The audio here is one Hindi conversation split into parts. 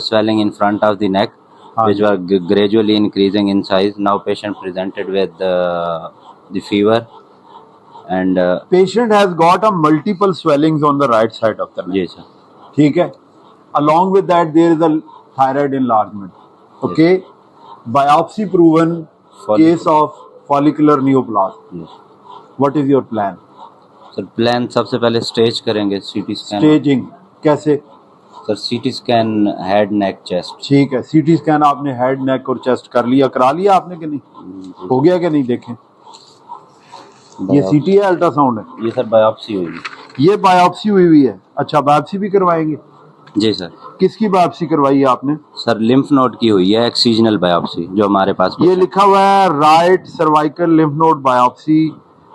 swelling in front of the neck, which were gradually increasing in size. Now patient presented with the fever, and patient has got a multiple swellings on the right side of the neck. yes, sir. ठीक है. Along with that, there is a thyroid enlargement. Okay. Yes. Biopsy proven case of follicular neoplasm. Yes. What is your plan? Sir plan सबसे पहले स्टेज करेंगे सीटी स्कैन. स्टेजिंग कैसे? Sir CT scan head neck chest. ठीक है. सीटी स्कैन आपने हेड नेक और चेस्ट कर लिया, करा लिया आपने कि नहीं? हो गया कि नहीं? देखें ये सीटी है, अल्ट्रासाउंड है? ये सर बायोप्सी हुई है. ये बायोप्सी हुई है. अच्छा, बायोप्सी भी करवाएंगे? जी सर. किसकी बायोप्सी करवाई है आपने? सर लिम्फ नोड की हुई है, एक्सीजनल बायोप्सी जो हमारे पास. ये लिखा हुआ है right cervical lymph node biopsy,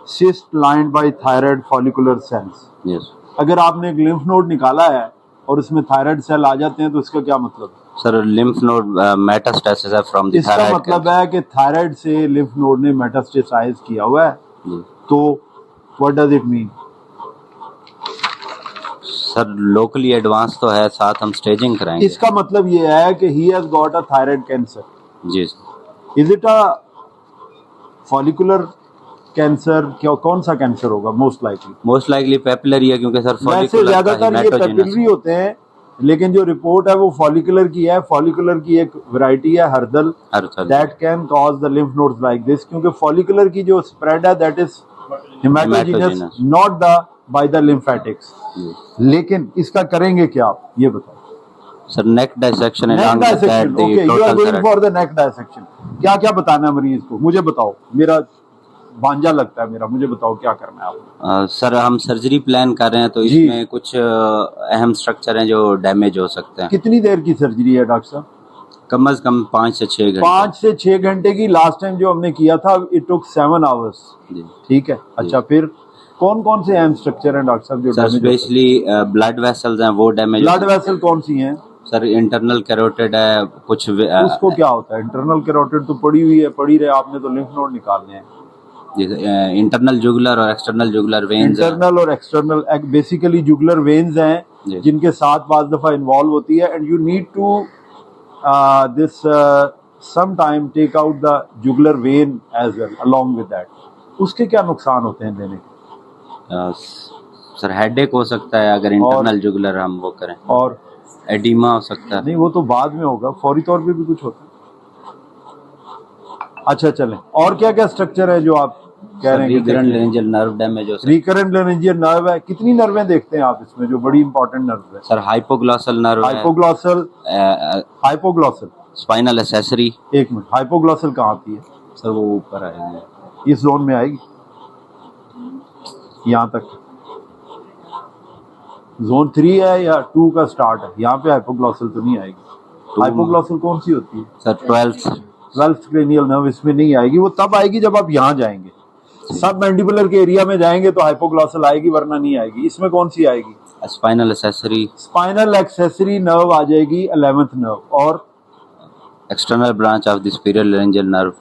cyst lined by thyroid follicular cells. Yes. अगर आपने एक लिम्फ नोड निकाला है और उसमें थायराइड सेल आ जाते हैं तो इसका क्या मतलब है? सर लिम्फ नोड मेटास्टेसिस है फ्रॉम द इसका थायराइड. मतलब है कि थायराइड से लिम्फ नोड ने मेटास्टेसाइज किया हुआ है. तो what does it mean? Sir locally advance तो है, साथ हम स्टेजिंग कराएंगे. इसका मतलब ये है कि he has got a thyroid cancer. जी. Is it a follicular cancer? क्या, कौन सा कैंसर होगा? मोस्ट लाइकली पेपिलरी है, क्योंकि सर वैसे ज्यादातर ये पेपिलरी होते हैं, लेकिन जो रिपोर्ट है वो फॉलिकुलर की है. फॉलिकुलर की एक वैरायटी है Hurthle, that can cause the lymph nodes like this. क्योंकि फॉलिकुलर की जो स्प्रेड है that is hematogenous, not the by the lymphatics. लेकिन इसका करेंगे क्या आप ये बताओ. सर नेक डायसेक्शन है. Neck dissection. Okay, you are going for the neck dissection. क्या क्या बताना है मरीज को? मुझे बताओ, मेरा भांजा लगता है मेरा, मुझे बताओ क्या करना है आपको. सर हम सर्जरी प्लान कर रहे हैं, तो इसमें कुछ अहम स्ट्रक्चर हैं जो डैमेज हो सकते हैं. कितनी देर की सर्जरी है डॉक्टर साहब? कम से कम 5 से 6 घंटे. 5 से 6 घंटे की. लास्ट टाइम जो हमने किया था इट टुक 7 आवर्स. ठीक है. अच्छा, फिर कौन कौन से अहम स्ट्रक्चर हैं डॉक्टर साहब जो डैमेज? स्पेशली ब्लड वेसल्स हैं, वो डैमेज. ब्लड वेसल कौन सी हैं? सर इंटरनल कैरोटिड है कुछ. उसको क्या होता है? इंटरनल कैरोटिड तो पड़ी हुई है, पड़ी रहे. आपने तो लिम्फ नोड निकालने हैं. इंटरनल जुगुलर और एक्सटर्नल जुगुलर वेन्स. इंटरनल और एक्सटर्नल बेसिकली जुगुलर वेन्स हैं जिनके साथ बाज़ दफा इन्वॉल्व होती है. And you need to this some time take out the jugular vein as well along with that. उसके क्या नुकसान होते हैं देने के? सर हेडेक हो सकता है अगर इंटरनल जुगुलर हम वो करें, और एडिमा हो सकता है. नहीं, वो तो बाद में होगा, फौरी तौर पे भी कुछ होता है. अच्छा चलें, और क्या क्या स्ट्रक्चर है जो आप कह रहे हैं? रिकरेंट लेरेंजियल नर्व डैमेज हो सकता है. रिकरेंट लेरेंजियल नर्व है. कितनी नर्वें देखते हैं आप इसमें जो बड़ी इंपॉर्टेंट नर्व है? Sir hypoglossal nerve, hypoglossal spinal accessory. एक मिनट, हाइपोग्लॉसल कहाँ आती है? सर वो ऊपर आएगी, इस जोन में आएगी, यहाँ तक. जोन 3 है या 2 का स्टार्ट है? यहाँ पे हाइपोग्लॉसल तो नहीं आएगी. हाइपोग्लॉसल कौन सी होती है? Sir 12th cranial nerve. इसमें नहीं आएगी. वो तब आएगी जब आप यहाँ जाएंगे, सब मैंडिबुलर के एरिया में जाएंगे तो हाइपोग्लॉसल आएगी, वरना नहीं आएगी. इसमें कौन सी आएगी? Spinal accessory. Spinal accessory nerve आ जाएगी, 11th नर्व. और external branch of the superior laryngeal nerve.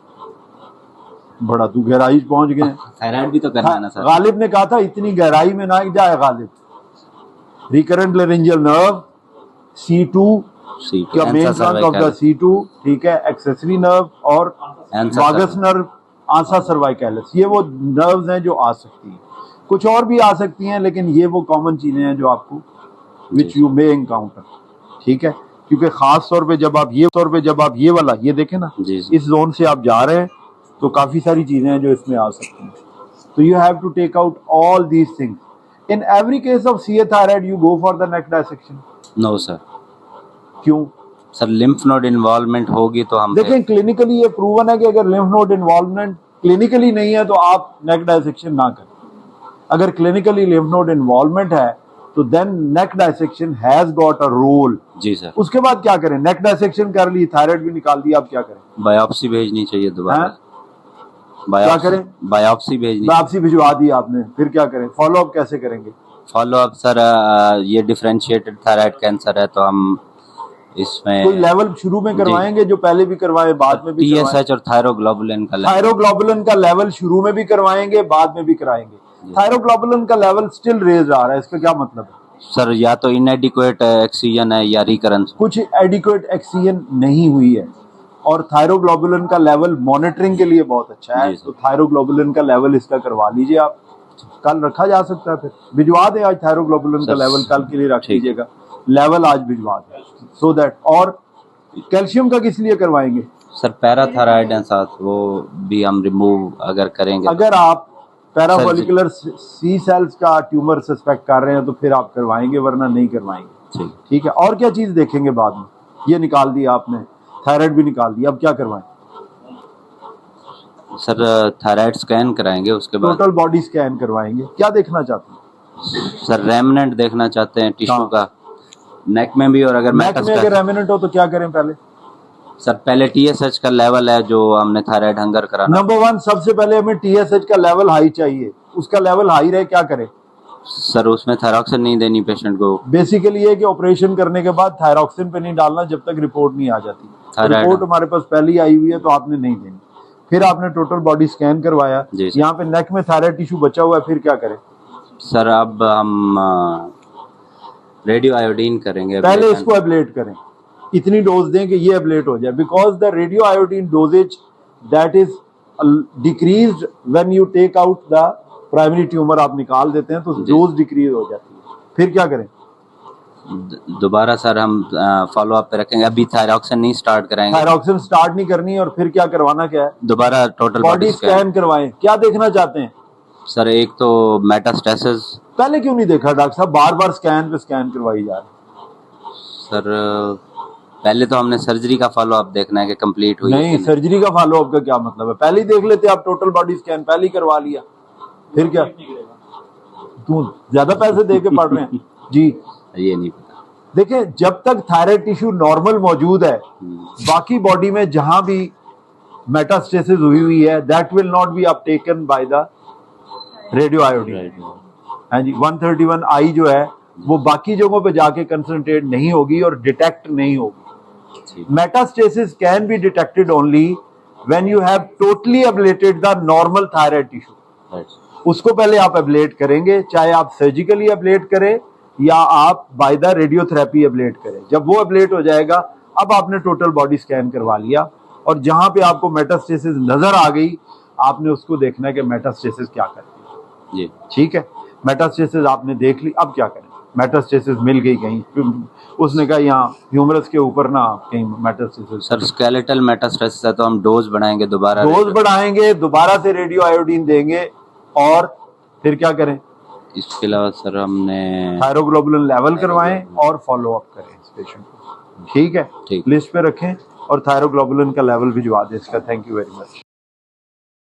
बड़ा तू गहराई पहुंच गए. थायराइड भी तो करना है ना सर. गालिब ने कहा था इतनी गहराई में ना जाए Ghalib. Recurrent laryngeal nerve, C2 क्या main branch of the C2. ठीक है. एक्सेसरी नर्व और वागस नर्व, आंसा सर्वाइकैलिस. ये वो नर्व्स हैं जो आ सकती हैं. कुछ और भी आ सकती हैं, लेकिन ये वो कॉमन चीजें हैं जो आपको विच यू मे एनकाउंटर. ठीक है. क्योंकि खास तौर पे जब आप ये वाला ये देखें ना, इस जोन से आप जा रहे हैं तो काफी सारी चीजें हैं जो इसमें आ सकती हैं. तो you have to take out all these things. In every case of CA thyroid you go for the neck dissection? No sir. क्यों? सर लिम्फ नोड इन्वॉल्वमेंट होगी तो हम देखें, क्लिनिकली ये प्रूवन है कि अगर लिम्फ नोड इन्वॉल्वमेंट क्लिनिकली नहीं है तो आप नेक डायसेक्शन ना करें. अगर क्लिनिकली लिम्फ नोड इन्वॉल्वमेंट है तो then neck dissection has got a role. जी सर. उसके बाद क्या करें? नेक डायसेक्शन कर ली, थायराइड भी निकाल दी, आप क्या करें? बायोप्सी भेजनी चाहिए दोबारा. क्या करें? बायोप्सी भिजवा दी आपने, फिर क्या करें? फॉलो अप कैसे करेंगे? फॉलो अप सर ये डिफरेंशिएटेड थायराइड कैंसर है तो हम इसमें कोई लेवल शुरू में करवाएंगे जो पहले भी करवाए, बाद में भी TSH और थायरोग्लोबुलिन का लेवल शुरू में भी करवाएंगे, बाद में भी कराएंगे. थायरोग्लोबुलिन का लेवल स्टिल रेज आ रहा है, इसका क्या मतलब है? सर या तो इनएडिक्वेट ऑक्सीजन है या रिकरेंस। कुछ एडिक्वेट ऑक्सीजन नहीं हुई है और थायरोग्लोबुलिन का लेवल मॉनिटरिंग के लिए बहुत अच्छा है, जी सर। तो थायरोग्लोबुलिन का लेवल इसका करवा लीजिए आप, कल रखा जा सकता है, फिर भिजवा दें आज थायरोग्लोबुलिन का सर, लेवल कल के लिए रख ठीक। लीजिएगा, लेवल आज भिजवा दें सो दैट। और कैल्शियम का किस लिए करवाएंगे? सर पैराथायराइड है साथ, वो भी हम रिमूव अगर करेंगे अगर आप पैराफोलिकुलर सी सेल्स का ट्यूमर सस्पेक्ट कर रहे हैं तो फिर आप करवाएंगे, वरना नहीं करवाएंगे। ठीक। ठीक है, और क्या चीज देखेंगे बाद में? ये निकाल दिया आपने, थायराइड भी निकाल दिया, अब क्या करवाएं? सर थायराइड स्कैन कराएंगे, उसके बाद टोटल बॉडी स्कैन करवाएंगे। क्या देखना चाहते हैं? सर रेमनेंट देखना चाहते हैं टिश्यू हाँ। का, नेक में भी, और अगर नेक में अगर रेमिनेंट हो तो क्या करें पहले? सर पहले TSH का लेवल है जो हमने थायराइड हंगर कराना। नंबर 1 सबसे पहले हमें TSH का लेवल हाई चाहिए, उसका लेवल हाई रहे, क्या करें? सर उसमें थायरॉक्सिन नहीं देनी पेशेंट को। बेसिकली ये कि ऑपरेशन करने के बाद थायरॉक्सिन पे नहीं डालना जब तक रिपोर्ट नहीं आ जाती। थायराइड। रिपोर्ट हमारे पास पहले ही आई हुई है तो आपने नहीं देनी। फिर आपने टोटल बॉडी स्कैन करवाया, जी सर। यहाँ पे नेक में थायराइड टिश्यू बचा हुआ है, फिर क्या करें? सर अब हम रेडियो आयोडीन करेंगे। पहले इसको एब्लेट करें, इतनी डोज दें कि ये एब्लेट हो जाए, because the radio iodine doses that is decreased when you take out the primary tumour, आप निकाल देते हैं तो डोज डिक्रीज हो जाती है। फिर क्या करें? दोबारा सर हम फॉलो अप पे रखेंगे, अभी थायरॉक्सिन नहीं स्टार्ट कराएंगे। थायरॉक्सिन स्टार्ट नहीं करनी, और फिर क्या करवाना क्या है? दोबारा टोटल बॉडी स्कैन करवाएं। क्या देखना चाहते हैं? सर एक तो मेटास्टेसिस। पहले क्यों नहीं देखा डॉक्टर साहब? बार बार स्कैन पे स्कैन करवाई जा रही। सर पहले तो हमने सर्जरी का फॉलो अप देखना है कि कंप्लीट हुई है नहीं, कि सर्जरी का फॉलो अप का क्या मतलब है? पहले ही देख लेते, आप टोटल बॉडी स्कैन पहले ही करवा लिया, फिर क्या? तू ज्यादा पैसे दे के पढ़ रहे हैं जी। नहीं। ये नहीं पता। देखें, जब तक थायराइड टिश्यू नॉर्मल मौजूद है, बाकी बॉडी में जहां भी मेटास्टेसिस हुई हुई है, that will not be uptaken by the radio iodine. हाँ जी, 131I जो है वो बाकी जगहों पे जाके कंसंट्रेट नहीं होगी और डिटेक्ट नहीं होगी। Metastasis can be detected only when you have totally ablated the normal thyroid tissue. उसको पहले आप एब्लेट करेंगे, चाहे आप सर्जिकली एब्लेट करें या आप बाय द रेडियोथेरेपी एब्लेट करें। जब वो एब्लेट हो जाएगा, अब आपने टोटल बॉडी स्कैन करवा लिया, और जहां पे आपको मेटास्टेसिस नजर आ गई, आपने उसको देखना है कि मेटास्टेसिस क्या करती है। ठीक है, मेटास्टेसिस आपने देख ली, अब क्या करें? मेटास्टेसिस मिल गई कहीं, उसने कहा यहाँ ह्यूमरस के ऊपर ना कहीं मेटास्टेसिस। सर स्केलेटल मेटास्टेसिस है तो हम डोज बढ़ाएंगे, दोबारा डोज बढ़ाएंगे, दोबारा से रेडियो आयोडीन देंगे, और फिर क्या करें? इसके अलावा सर हमने थायरोग्लोबुलिन लेवल करवाएं और फॉलो अप करें इस पेशेंट को। ठीक है, ठीक। लिस्ट पे रखें और थायरोग्लोबुलिन का लेवल भिजवा दें इसका। Thank you very much.